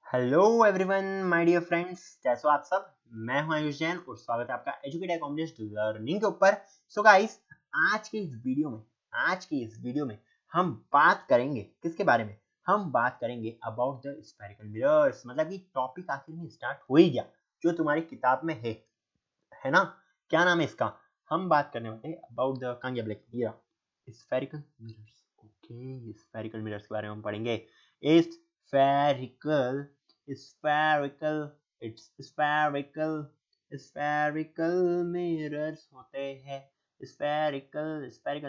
Hello everyone my dear friends, कैसे हो आप सब। मैं हूं आयुष जैन और स्वागत है आपका एजुकेट अकॉम्प्लिश्ड लर्निंग के ऊपर। सो गाइस, आज की इस वीडियो में हम बात करेंगे किसके बारे में। हम बात करेंगे अबाउट द स्फेरिकल मिरर्स। मतलब कि टॉपिक आखिर में स्टार्ट हो ही गया जो तुम्हारी किताब में है ना। क्या नाम है इसका? हम बात करने वाले हैं अबाउट द कांगिया black spherical mirrors. Okay, spherical mirrors के बारे में हम पढ़ेंगे। Spherical spherical it's spherical mirrors होते हैं। spherical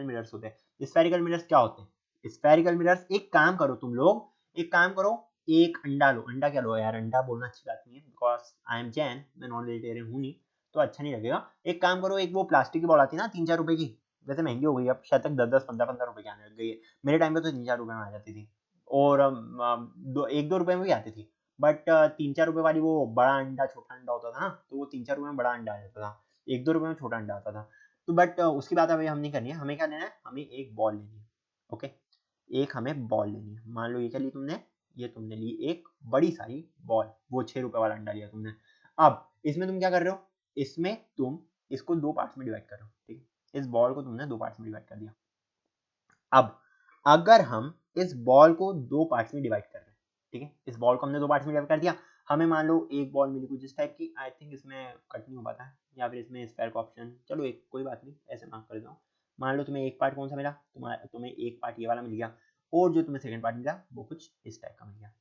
mirrors होते हैं। spherical mirrors क्या होते हैं? spherical mirrors, एक काम करो तुम लोग, एक काम करो, एक अंडा लो। अंडा क्या लो यार, अंडा बोलना अच्छी बात नहीं है बिकॉज आई एम जैन, मैं नॉन वेजिटेरियन हूँ नहीं, तो अच्छा नहीं लगेगा। एक काम करो, एक वो प्लास्टिक की बॉल आती है ना 3-4 रुपए की, वैसे महंगी हो गई अब, शायद तक 10-10 15-15 रुपए की आने लग गई है। मेरे टाइम पे तो 3-4 रुपए में आ जाती थी और 1-2 रुपए में भी आती थी। बट 3-4 रुपए वाली वो बड़ा अंडा छोटा अंडा होता था ना, तो वो 3-4 रुपए में बड़ा अंडा आ जाता था, 1-2 रुपए में छोटा अंडा आता था। तो बट उसकी बात अभी हम नहीं करनी है। हमें क्या लेना है? हमें एक बॉल लेनी है। ओके, एक हमें बॉल लेनी है। मान लो ये क्या ली तुमने, ये तुमने ली एक बड़ी सारी बॉल, वो 6 रुपए वाला अंडा लिया तुमने। अब इसमें तुम क्या कर रहे हो, इसमें तुम इसको 2 पार्ट्स में डिवाइड कर रहे हो। ठीक है, इस बॉल को तुमने 2 पार्ट्स में डिवाइड कर दिया। अब अगर हम इस बॉल को 2 पार्ट्स में डिवाइड कर रहे हैं, ठीक है, इस बॉल को हमने 2 पार्ट्स में डिवाइड कर दिया। हमें मान लो एक बॉल मिली कुछ इस टाइप की, आई थिंक इसमें कट नहीं हो पाता है या फिर इसमें स्क्वायर का ऑप्शन, चलो एक कोई बात नहीं, ऐसे मार्क कर दो। मान लो तुम्हें एक पार्ट कौन सा मिला, तुम्हें एक पार्ट ये वाला मिल गया और जो तुम्हें सेकंड पार्ट मिला वो कुछ इस टाइप का मिल गया।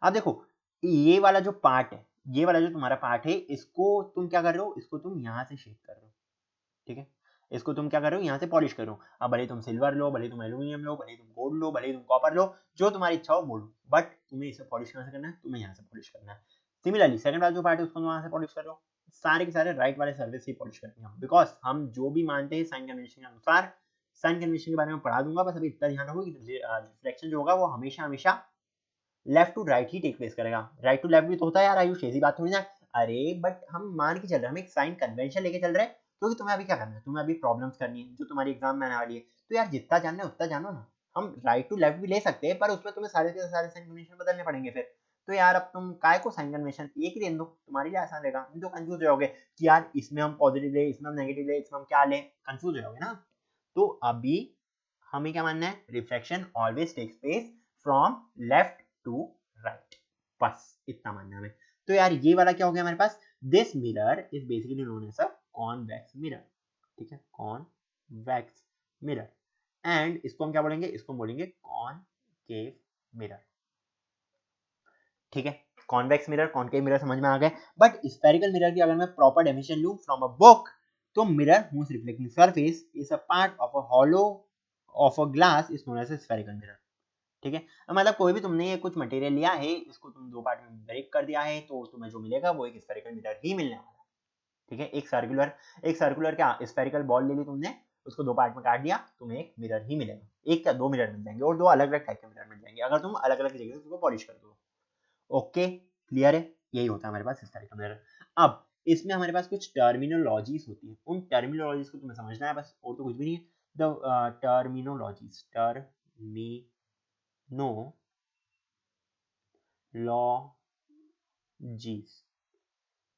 अब देखो, ये वाला जो पार्ट है, ये वाला जो तुम्हारा पार्ट है, इसको तुम क्या कर रहे हो, इसको तुम यहाँ से शेप कर रहे हो। ठीक है, इसको तुम क्या कर रहे हो, यहाँ से पॉलिश कर रहे हो। अब भले तुम सिल्वर लो, भले तुम एल्यूमिनियम लो, भले तुम गोल्ड लो, भले तुम कॉपर लो, जो तुम्हारी इच्छा हो वो लो, बट तुम्हें इसे पॉलिश कहाँ से करना है, तुम्हें यहाँ से पॉलिश करना है। सिमिलरली सेकंड वाला जो पार्ट है उसको वहां से पॉलिश कर लो। सारे के सारे राइट वाले सर्फेस से पॉलिश करते हैं बिकॉज हम जो भी मानते हैं साइन कन्वेंशन के अनुसार। साइन कन्वेंशन के बारे में पढ़ा दूंगा, बस अभी इतना ध्यान रखो कि रिफ्लेक्शन जो होगा वो हमेशा हमेशा लेफ्ट टू राइट ही टेक प्लेस करेगा। राइट टू लेफ्ट भी तो होता है यार आयुष, ऐसी बात थोड़ी ना। अरे बट हम मान के चल रहे हैं, हम एक साइन कन्वेंशन लेके चल रहे हैं, क्योंकि तुम्हें अभी क्या करना है, तुम्हें अभी प्रॉब्लम्स करनी है जो तुम्हारी एग्जाम में आने वाली है। तो यार जितना जानना है उतना जानो ना। हम राइट टू लेफ्ट भी ले सकते हैं पर उसमें तुम्हें सारे के सारे साइन कन्वेंशन बदलने पड़ेंगे फिर। तो यार अब तुम काय को साइन कन्वेंशन एक ही रहने दो, तुम्हारे लिए आसान रहेगा। नहीं तो कंफ्यूज हो जाओगे कि यार इसमें हम पॉजिटिव ले, इसमें हम नेगेटिव ले, इसमें हम क्या लें, कंफ्यूज हो जाओगे ना। तो अभी हमें क्या मानना है, reflection always takes place from left to right, बस इतना मानना है हमें। तो यार ये वाला क्या हो गया हमारे पास, this mirror is basically known as a convex mirror. ठीक है, कॉन्वेक्स मिरर। एंड इसको हम क्या बोलेंगे, इसको बोलेंगे कॉनकेव मिरर। ठीक है, कॉन्वेक्स मिरर, कॉनकेव मिरर समझ में आ गए। बट स्फेरिकल मिरर की अगर मैं प्रॉपर डेफिनेशन लूं फ्रॉम अ बुक, तो mirror whose reflecting surface is a part of a hollow of a glass is known as a spherical mirror। ठीक है, मतलब कोई भी तुमने ये कुछ मटेरियल लिया है, इसको तुम 2 पार्ट में ब्रेक कर दिया है, तो तुम्हें जो मिलेगा वो एक स्फेरिकल मिरर ही मिलने वाला है। ठीक है, एक सर्कुलर क्या स्फेरिकल बॉल ले ली तुमने, उसको 2 पार्ट में काट दिया, तुम्हें एक मिरर ही मिलेगा। एक क्या 2 मिरर मिल जाएंगे और 2 अलग-अलग टाइप के मिरर मिल जाएंगे अगर तुम अलग-अलग जगह से उसको पॉलिश कर दो। ओके, क्लियर है? यही होता है हमारे पास स्फेरिकल मिरर। अब इसमें हमारे पास कुछ टर्मिनोलॉजीज होती है, उन टर्मिनोलॉजीज को तुम्हें समझना है बस, और तो कुछ भी नहीं है। The terminologies, terminologies.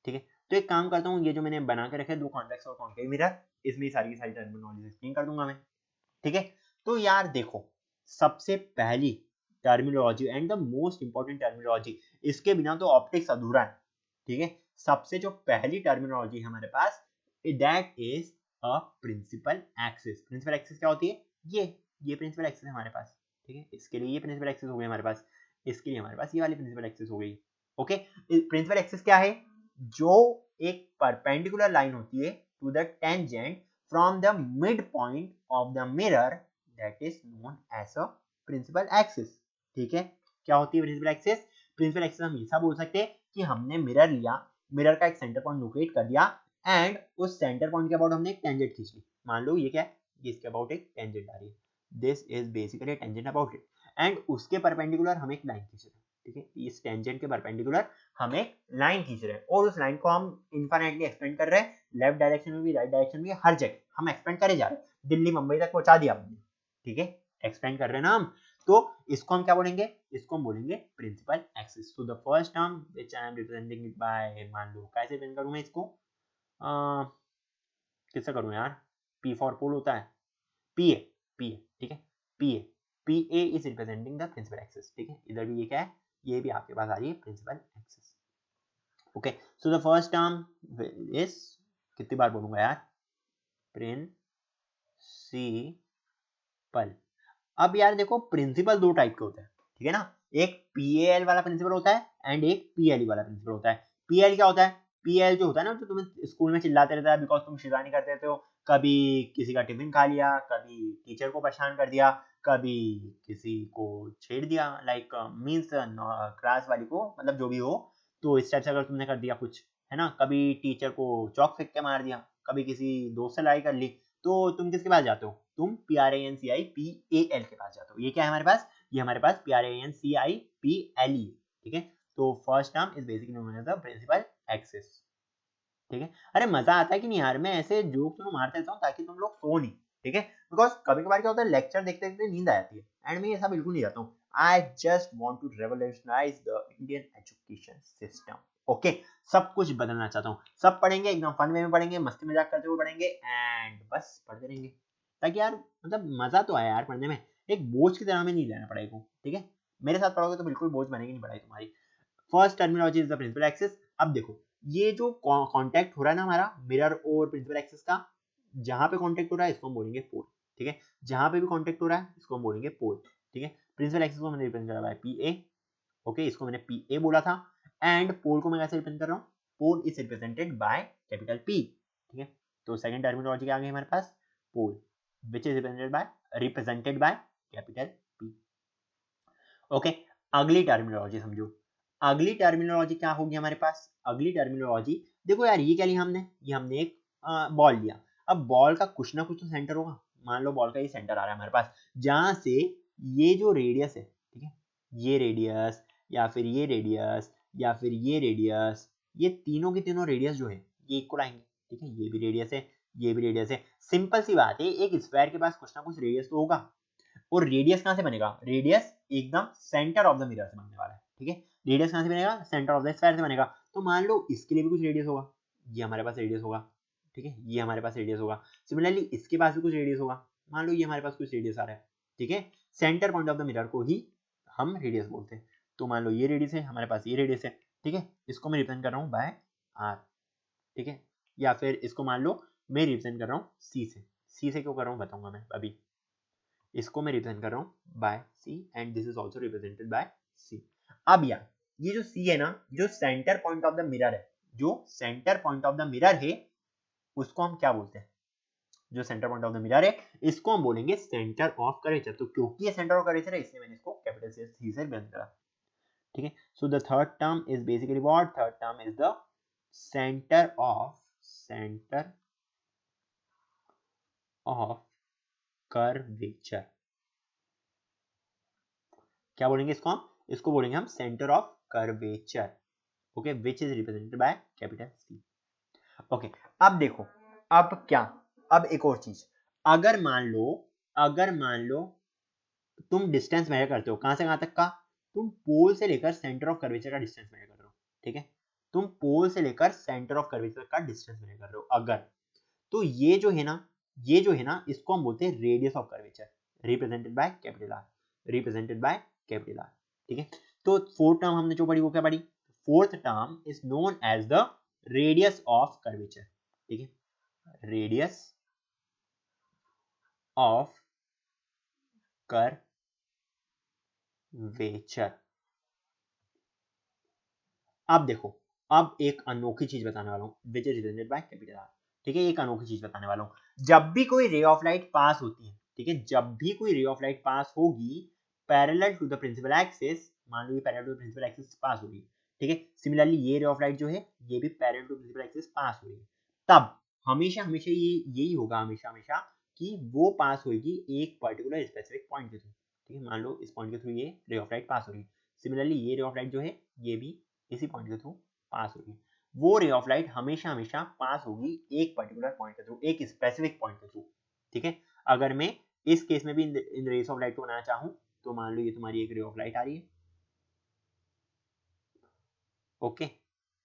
ठीक है, तो एक काम करता हूँ, ये जो मैंने बना के रखे 2 कॉन्वेक्स और कॉन्केव मिरर, इसमें सारी की सारी टर्मिनोलॉजी एक्सप्लेन कर दूंगा मैं। ठीक है, तो यार देखो, सबसे पहली terminology and the most important terminology, इसके बिना तो ऑप्टिक्स अधूरा है। ठीक है, सबसे जो पहली टर्मिनोलॉजी है हमारे पास, that is a principal axis. Principal axis क्या होती है, ये प्रिंसिपल एक्सिस है हमारे पास। ठीक है, इसके लिए ये प्रिंसिपल एक्सिस हो गई हमारे पास, इसके लिए हमारे पास ये वाली प्रिंसिपल एक्सिस हो गई। ओके, प्रिंसिपल एक्सिस क्या है, जो एक परपेंडिकुलर लाइन होती है to the tangent from the mid point of the mirror, that is known as a principal axis. ठीक है, क्या होती है प्रिंसिपल एक्सिस? प्रिंसिपल एक्सिस हम ऐसा बोल सकते हैं कि हमने मिरर लिया, मिरर का एक सेंटर पॉइंट लोकेट कर दिया एंड उस सेंटर पॉइंट के अबाउट हमने एक टेंजेंट खींच ली। मान लो ये क्या है, ये इसके अबाउट एक टेंजेंट आ रही है, this is basically tangent about it, and उसके परपेंडिकुलर हम एक लाइन खींच रहे हैं। ठीक है, इस टेंजेंट के परपेंडिकुलर हम एक लाइन खींच रहे हैं और उस लाइन को हम इनफाइनाइटली एक्सपेंड कर रहे हैं, लेफ्ट डायरेक्शन में भी राइट डायरेक्शन में भी, हर जगह हम एक्सपेंड करे जा रहे हैं, दिल्ली मुंबई तक पहुंचा दिया हमने। ठीक है, एक्सपेंड कर रहे हैं ना हम। तो इसको हम क्या बोलेंगे, इसको हम बोलेंगे principal axis. So the first term which I am representing it by, मान लो कैसे रिप्रेजेंट करूं मैं इसको, किससे करूं यार, पी फॉर पोल होता है, पी ए, ठीक है, P A is representing the principal axis, ठीक है, इधर भी ये क्या है, ये भी आपके पास आ रही है principal axis. Okay, so the first term is, कितनी बार बोलूंगा यार, प्रिंसिपल। अब यार देखो प्रिंसिपल दो टाइप के होते हैं, ठीक है ना, एक पीएल वाला प्रिंसिपल होता है एंड एक पीएलई वाला प्रिंसिपल होता है। पीएल क्या होता है, पीएल जो होता है ना, जो तुम्हें स्कूल में चिल्लाते रहता है बिकॉज तुम शैतानी करते रहते हो, कभी किसी का टिफिन खा लिया, कभी टीचर को परेशान कर दिया, कभी किसी को छेड़ दिया, लाइक मीन्स क्लास वाली को, मतलब जो भी हो, तो इस टाइप से अगर तुमने कर दिया कुछ, है ना, कभी टीचर को चौक फेंक के मार दिया, कभी किसी दोस्त से लड़ाई कर ली, तो तुम किसके पास जाते हो, तुम PRANCIPAL के पास जाते हो। ये क्या है हमारे पास, ये हमारे पास PRANCIPLE, ठीक है। तो first term is basically known as the principal axis, ठीक है। अरे मजा आता है कि नहीं यार, मैं ऐसे जोक तो मारते रहता हूँ ताकि तुम लोग सो नहीं, ठीक है, बिकॉज कभी कभार क्या होता है लेक्चर देखते देखते नींद आ जाती है, एंड मैं ऐसा बिल्कुल नहीं जाता हूँ। I just want to revolutionise the Indian education system. Okay, सब कुछ बदलना चाहता हूँ, सब पढ़ेंगे एकदम फन वे में पढ़ेंगे, मस्ती मजाक करते हुए पढ़ेंगे, एंड बस पढ़ते रहेंगे, ताकि यार मतलब मजा तो आए यार पढ़ने में, एक बोझ की तरह में नहीं लेना पढ़ाई को, ठीक है। मेरे साथ पढ़ोगे तो बिल्कुल बोझ बनेगी नहीं पढ़ाई तुम्हारी। First terminology is the principal axis. अब देखो ये जो कांटेक्ट हो रहा है ना हमारा मिरर और प्रिंसिपल एक्सिस का, जहां पे कांटेक्ट हो रहा है इसको हम बोलेंगे पोल, ठीक है, जहां पे भी कांटेक्ट हो रहा है इसको हम बोलेंगे पोल, ठीक है। प्रिंसिपल एक्सिस को मैंने रिप्रेजेंट करा है पी ए, ओके, इसको मैंने पी ए बोला था, एंड पोल को मैं कैसे रिप्रेजेंट कर रहा हूँ, pole is represented by capital P, ठीक है। तो सेकंड टर्मिनोलॉजी क्या आ गई हमारे पास, pole which is represented by capital P. Okay, अगली टर्मिनोलॉजी समझो, अगली टर्मिनोलॉजी क्या होगी हमारे पास, अगली टर्मिनोलॉजी देखो यार, ये क्या लिया हमने, ये हमने एक बॉल लिया, अब बॉल का कुछ ना कुछ तो सेंटर होगा, मान लो बॉल का ये सेंटर आ रहा है हमारे पास, जहां से ये जो रेडियस है, ठीक है, ये रेडियस या फिर ये रेडियस या फिर ये रेडियस, ये तीनों की तीनों रेडियस जो है ये इक्वल आएंगे, ठीक है, ये भी रेडियस है, ये भी रेडियस है, सिंपल सी बात है, एक स्क्वायर के पास कुछ ना कुछ रेडियस तो होगा, और रेडियस कहां से बनेगा, रेडियस एकदम सेंटर ऑफ द मिरर से बनने वाला है, ठीक है, रेडियस कहां से बनेगा, सेंटर ऑफ द स्फीयर से बनेगा, तो मान लो इसके लिए भी कुछ रेडियस होगा, ये हमारे पास रेडियस होगा, ठीक है, ये हमारे पास रेडियस होगा, सिमिलरली इसके पास भी कुछ रेडियस होगा, मान लो ये हमारे पास कुछ रेडियस आ रहा है, ठीक है, centre point of the mirror को ही हम रेडियस बोलते हैं, तो मान लो ये रेडियस है, हमारे पास ये रेडियस है, ठीक है, इसको मैं रिप्रेजेंट कर रहा हूँ बाय आर, ठीक है, या फिर इसको मान लो मैं रिप्रेजेंट कर रहा हूँ सी से क्यों कर रहा हूँ बताऊंगा मैं अभी, इसको मैं रिप्रेजेंट कर रहा हूँ by C and this is also represented by C. अब यार ये जो सी है ना, जो centre point of the mirror है, जो centre point of the mirror है उसको हम क्या बोलते हैं, जो centre point of the mirror है इसको हम बोलेंगे सेंटर ऑफ कर्वेचर, तो क्योंकि ये सेंटर ऑफ कर्वेचर है इसलिए मैंने इसको कैपिटल सी से रिप्रेजेंट करा, ठीक है। So the third term is basically what, third term is the centre of curvature, क्या बोलेंगे इसको हम, इसको बोलेंगे हम centre of curvature, okay, which is represented by capital C. Okay, अब देखो, अब क्या, अब एक और चीज, अगर मान लो तुम डिस्टेंस मेजर करते हो, कहां से कहां तक का, तुम पोल से लेकर सेंटर ऑफ कर्वेचर का डिस्टेंस मेजर कर रहे हो, ठीक है, तुम पोल से लेकर सेंटर ऑफ कर्वेचर का डिस्टेंस मेजर कर रहे हो अगर, तो ये जो है ना, ये जो है ना, इसको हम बोलते हैं radius of curvature, represented by capital R, represented by capital R, ठीक है। तो फोर्थ टर्म हमने जो पढ़ी वो क्या पढ़ी, fourth term is known as the radius of curvature, ठीक है, रेडियस ऑफ कर्वेचर। अब देखो, अब एक अनोखी चीज बताने वाला हूं विच is represented by capital R, ठीक है, एक अनोखी चीज बताने वाला हूं, जब भी कोई रे ऑफ लाइट पास होती है, ठीक है, जब भी कोई रे ऑफ लाइट पास होगी parallel to the principal axis, मान लो ये parallel to the principal axis पास हो रही है, ठीक है, सिमिलरली ये रे ऑफ लाइट जो है ये भी पैरेलल टू प्रिंसिपल एक्सिस पास हो रही है, तब हमेशा हमेशा ये यही होगा, हमेशा हमेशा कि वो पास होगी एक पर्टिकुलर स्पेसिफिक पॉइंट के थ्रू, ठीक है, मान लो इस पॉइंट के थ्रू ये रे ऑफ लाइट पास हो रही है, सिमिलरली ये रे ऑफ लाइट जो है ये भी इसी पॉइंट के थ्रू पास होगी, वो रे ऑफ लाइट हमेशा हमेशा पास होगी एक पर्टिकुलर पॉइंट के थ्रू, एक स्पेसिफिक पॉइंट के थ्रू, ठीक है। अगर मैं इस केस में भी इन रेस ऑफ लाइट को बनाना चाहूँ तो मान लो ये तुम्हारी एक रे ऑफ लाइट आ रही है, ओके,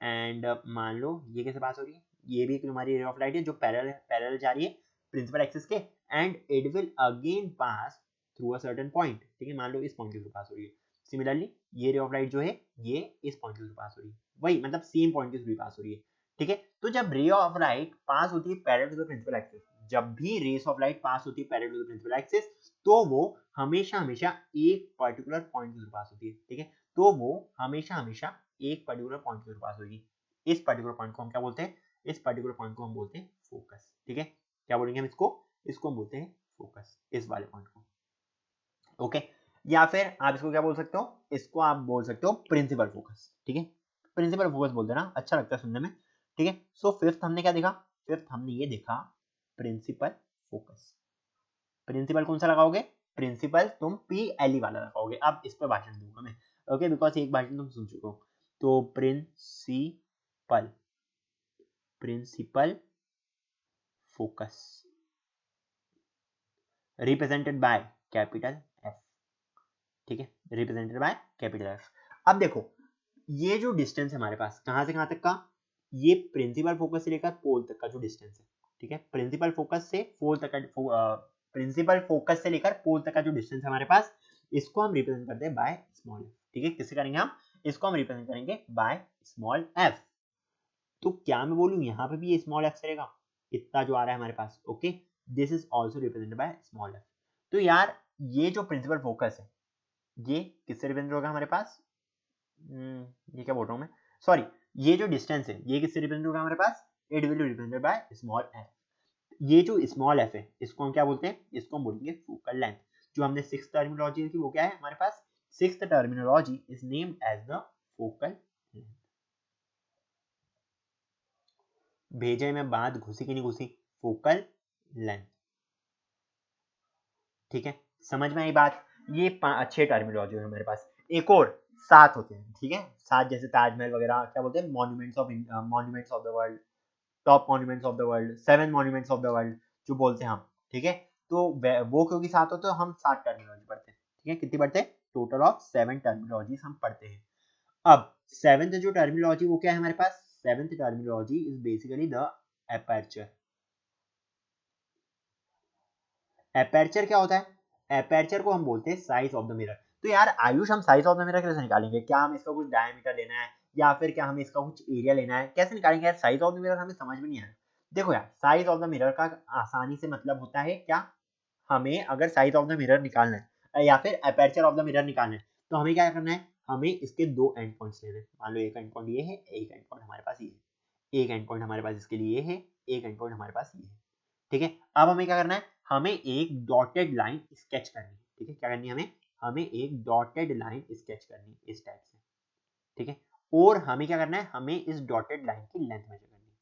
एंड मान लो ये कैसे पास हो रही है, ये भी तुम्हारी रे ऑफ लाइट है जो पैरेलल जा रही है प्रिंसिपल एक्सिस के, and it will again pass through a certain point, ठीक है, मान लो इस पॉइंट के थ्रू पास हो रही है। सिमिलरली ये रे ऑफ लाइट जो है ये इस पॉइंट के थ्रू पास हो रही है, वही मतलब सेम पॉइंट के थ्रू पास हो रही है, ठीक है। तो जब रे ऑफ लाइट पास होती है parallel to the principal axis, जब भी रेस ऑफ लाइट पास होती है parallel to the principal axis, तो वो हमेशा हमेशा एक पर्टिकुलर पॉइंट के थ्रू पास होती है, ठीक है, तो वो हमेशा हमेशा एक पर्टिकुलर पॉइंट के थ्रू पास होगी। इस पर्टिकुलर पॉइंट को हम क्या बोलते हैं, इस पर्टिकुलर पॉइंट को हम बोलते हैं फोकस, ठीक है, क्या बोलेंगे हम इसको, इसको हम बोलते हैं फोकस, इस वाले पॉइंट को, ओके। या फिर आप इसको क्या बोल सकते हो, इसको आप बोल सकते हो प्रिंसिपल फोकस, ठीक है, प्रिंसिपल फोकस बोल देना, अच्छा लगता है सुनने में, ठीक है। सो फिफ्थ हमने क्या देखा, फिफ्थ हमने ये देखा प्रिंसिपल फोकस। प्रिंसिपल कौन सा लगाओगे, प्रिंसिपल तुम PLE वाला लगाओगे, अब इस पर भाषण दूंगा मैं, ओके, बिकॉज एक भाषण तुम सुन चुके हो। तो principal, principal focus represented by capital F, ठीक है, रिप्रेजेंटेड बाय कैपिटल F। अब देखो ये जो डिस्टेंस है हमारे पास कहां से कहां तक का, ये प्रिंसिपल फोकस से लेकर पोल तक का जो डिस्टेंस है, ठीक है, प्रिंसिपल फोकस से पोल तक का, प्रिंसिपल फोकस से लेकर पोल तक का जो डिस्टेंस है हमारे पास, इसको हम रिप्रेजेंट करते हैं बाय स्मॉल f, ठीक है, किससे करेंगे हम, इसको हम रिप्रेजेंट करेंगे बाय स्मॉल f। तो क्या मैं बोलूं यहाँ पे भी ये स्मॉल f रहेगा, इतना जो आ रहा है हमारे पास, okay, this is also represented by small f। तो यार ये जो प्रिंसिपल फोकस है ये किससे रिप्रेजेंट होगा हमारे पास, ये क्या बोल रहा हूँ मैं, सॉरी, ये जो डिस्टेंस है ये किससे रिप्रेजेंट होगा हमारे पास, it will be represented by small f। ये जो स्मॉल f है इसको हम क्या बोलते हैं, इसको हम बोलेंगे फोकल लेंथ। जो हमने सिक्स्थ टर्मिनोलॉजी देखी वो क्या है हमारे पास, sixth terminology is named as the focal length. भेजे में बात घुसी कि नहीं घुसी, फोकल लेंथ, ठीक है, समझ में आई बात। ये अच्छे टर्मिनोलॉजी है हमारे पास, एक और 7 होते हैं, ठीक है, 7 जैसे ताजमहल वगैरह क्या बोलते हैं, monuments of the world, top monuments of the world, 7 monuments of the world जो बोलते हैं हम, ठीक है। तो वो क्योंकि 7 होते हैं हम 7 टर्मिनोलॉजी पढ़ते हैं, ठीक है, कितनी पढ़ते हैं, टोटल ऑफ 7 टर्मिनोलॉजीज हम पढ़ते हैं। अब सेवेंथ जो टर्मिनोलॉजी वो क्या है हमारे पास, seventh terminology is basically the aperture. Aperture क्या होता है, एपर्चर को हम बोलते हैं साइज ऑफ द मिरर। तो यार आयुष हम साइज ऑफ द मिरर कैसे निकालेंगे, क्या हम इसका कुछ डायमीटर लेना है या फिर क्या हमें इसका कुछ एरिया लेना है, कैसे निकालेंगे यार साइज ऑफ द मिरर, हमें समझ में नहीं आया। देखो यार साइज ऑफ द मिरर का आसानी से मतलब होता है क्या, हमें अगर साइज ऑफ द मिरर निकालना है या फिर एपर्चर ऑफ द मिरर निकालना है तो हमें क्या करना है, हमें इसके दो एंड पॉइंट्स लेने हैं। मान लो एक एंड पॉइंट ये है, एक एंड पॉइंट हमारे पास ये है, एक एंड पॉइंट हमारे पास इसके लिए ये है, एक एंड पॉइंट हमारे पास ये है, ठीक है। अब हमें क्या करना है, हमें एक डॉटेड लाइन स्केच करनी है, ठीक है, क्या करनी है हमें, हमें एक डॉटेड लाइन स्केच करनी है इस टाइप से, ठीक है। और हमें क्या करना है, हमें इस डॉटेड लाइन की लेंथ मेजर करनी है,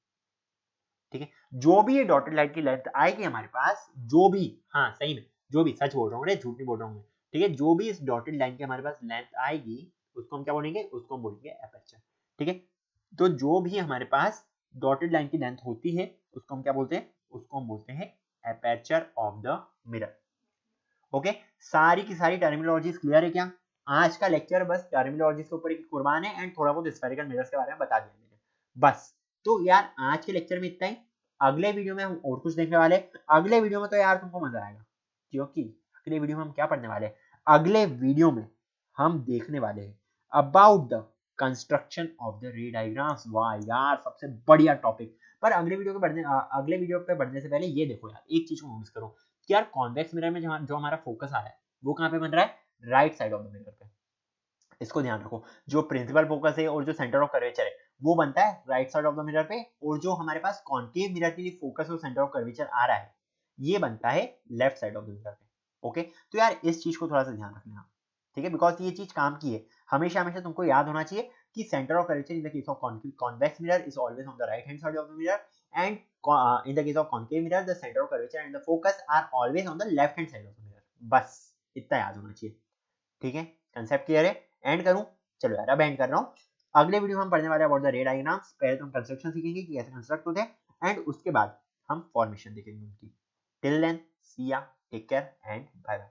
ठीक है। जो भी ये डॉटेड लाइन की लेंथ आएगी हमारे पास, जो भी, हाँ सही में जो भी, सच बोल रहा हूँ, झूठ नहीं बोल रहा हूँ मैं, ठीक है, जो भी इस डॉटेड लाइन की हमारे पास लेंथ आएगी उसको हम क्या बोलेंगे, उसको हम बोलेंगे एपर्चर, ठीक है। तो जो भी हमारे पास डॉटेड लाइन की लेंथ होती है उसको हम क्या बोलते हैं, उसको हम बोलते हैं aperture of the mirror, okay. सारी की सारी टर्मिनोलॉजीज क्लियर है क्या, आज का लेक्चर बस टर्मिनोलॉजीज के ऊपर एक कुर्बान है एंड थोड़ा बहुत स्फेरिकल मिरर्स के बारे में बता दिया मैंने बस। तो यार आज के लेक्चर में इतना ही, अगले वीडियो में हम और कुछ देखने वाले, अगले वीडियो में तो यार तुमको मजा आएगा, क्योंकि अगले वीडियो में हम क्या पढ़ने वाले हैं, अगले वीडियो में हम देखने वाले हैं about the construction of the रे डायग्राम्स। वाह यार सबसे बढ़िया टॉपिक। पर अगले वीडियो पे बढ़ने से पहले ये देखो यार एक चीज को नोटिस करो कि यार कॉन्वेक्स मिरर में जो हमारा फोकस आ रहा है वो कहाँ पे बन रहा है, right side of the mirror पे, इसको ध्यान रखो। जो प्रिंसिपल फोकस है और जो सेंटर ऑफ कर्वेचर है वो बनता है right side of the mirror पे, और जो हमारे पास कॉन्केव मिरर के लिए फोकस और सेंटर ऑफ कर्वेचर आ रहा है ये बनता है left side of the mirror पे, ओके। तो यार इस चीज को थोड़ा सा ध्यान रखना, ठीक है, बिकॉज ये चीज काम की है, हमेशा हमेशा तुमको याद होना चाहिए कि centre of curvature in the case of convex mirror is always on the right hand side of the mirror, and in the case of concave mirror the center of curvature and the focus are always on the left hand side of the mirror। बस इतना याद होना चाहिए, ठीक है, concept clear है। And करूं, चलो यार अब एंड कर रहा हूं। अगले वीडियो में हम पढ़ने वाले हैं अबाउट द रे डायग्राम्स। पहले तो हम कंस्ट्रक्शन सीखेंगे कि कैसे कंस्ट्रक्ट होते हैं एंड उसके बाद हम फॉर्मेशन देखेंगे उनकी। Till then see ya, take care and bye bye.